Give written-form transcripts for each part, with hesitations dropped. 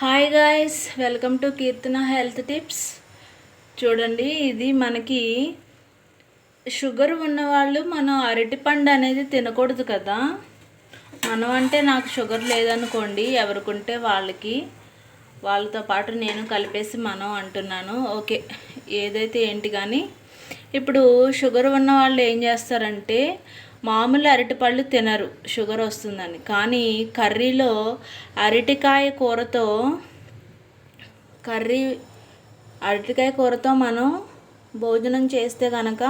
Hi guys, welcome to Keerthana health tips. చూడండి, ఇది మనకి షుగర్ ఉన్నవాళ్ళు మనం అరటిపండు అనేది తినకూడదు కదా. మనం అంటే నాకు షుగర్ లేదనుకోండి, ఎవరికుంటే వాళ్ళతో పాటు నేను కలిపేసి మనం అంటున్నాను. ఓకే, ఏదైతే ఏంటి కానీ ఇప్పుడు షుగర్ ఉన్న వాళ్ళు ఏం చేస్తారంటే మామూలు అరటిపళ్ళు తినరు షుగర్ వస్తుందని, కానీ కర్రీలో అరటికాయ కూరతో మనం భోజనం చేస్తే కనుక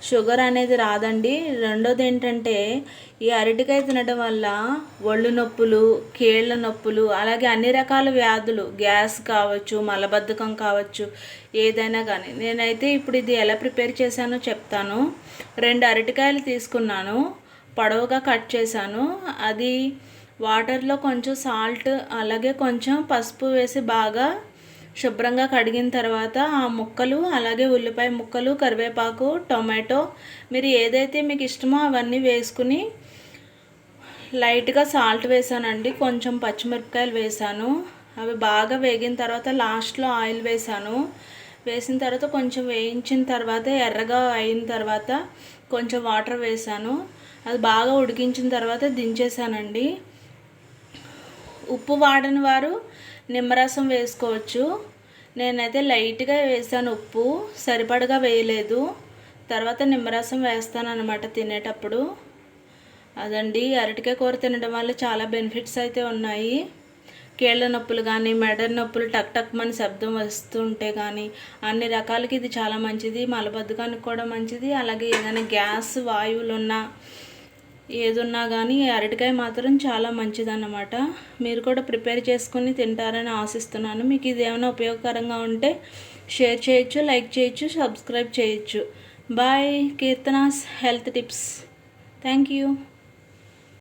షుగర్ అనేది రాదండి. రెండోది ఏంటంటే ఈ అరటికాయ తినడం వల్ల ఒళ్ళు నొప్పులు, కీళ్ళ నొప్పులు, అలాగే అన్ని రకాల వ్యాధులు, గ్యాస్ కావచ్చు, మలబద్ధకం కావచ్చు, ఏదైనా కానీ. నేనైతే ఇప్పుడు ఇది ఎలా ప్రిపేర్ చేశానో చెప్తాను. 2 అరటికాయలు తీసుకున్నాను, పొడవుగా కట్ చేశాను. అది వాటర్లో కొంచెం సాల్ట్ అలాగే కొంచెం పసుపు వేసి బాగా శుభ్రంగా కడిగిన తర్వాత ఆ ముక్కలు, అలాగే ఉల్లిపాయ ముక్కలు, కరివేపాకు, టొమాటో, మీరు ఏదైతే మీకు ఇష్టమో అవన్నీ వేసుకుని లైట్గా సాల్ట్ వేసానండి. కొంచెం పచ్చిమిరపకాయలు వేసాను. అవి బాగా వేగిన తర్వాత లాస్ట్లో ఆయిల్ వేసాను. వేసిన తర్వాత కొంచెం వేయించిన తర్వాత ఎర్రగా అయిన తర్వాత కొంచెం వాటర్ వేసాను. అది బాగా ఉడికించిన తర్వాత దించేసానండి. ఉప్పు వాడని వారు నిమ్మరసం వేసుకోవచ్చు. నేనైతే లైట్గా వేసాను, ఉప్పు సరిపడగా వేయలేదు. తర్వాత నిమ్మరసం వేస్తాను అన్నమాట తినేటప్పుడు. అదండి, అరటికాయ కూర తినడం వల్ల చాలా బెనిఫిట్స్ అయితే ఉన్నాయి. కీళ్ళ నొప్పులు కానీ, మెడ నొప్పులు టక్ టక్ మని శబ్దం వస్తుంటే కానీ అన్ని రకాలకి ఇది చాలా మంచిది. మలబద్ధకానికి కూడా మంచిది. అలాగే ఏదైనా గ్యాస్, వాయువులు ఉన్నా ఏదున్నా కానీ అరటికాయ మాత్రం చాలా మంచిదన్నమాట. మీరు కూడా ప్రిపేర్ చేసుకుని తింటారని ఆశిస్తున్నాను. మీకు ఇది ఏమైనా ఉపయోగకరంగా ఉంటే షేర్ చేయొచ్చు, లైక్ చేయొచ్చు, సబ్స్క్రైబ్ చేయొచ్చు. Bye. Keerthana's health tips. Thank you.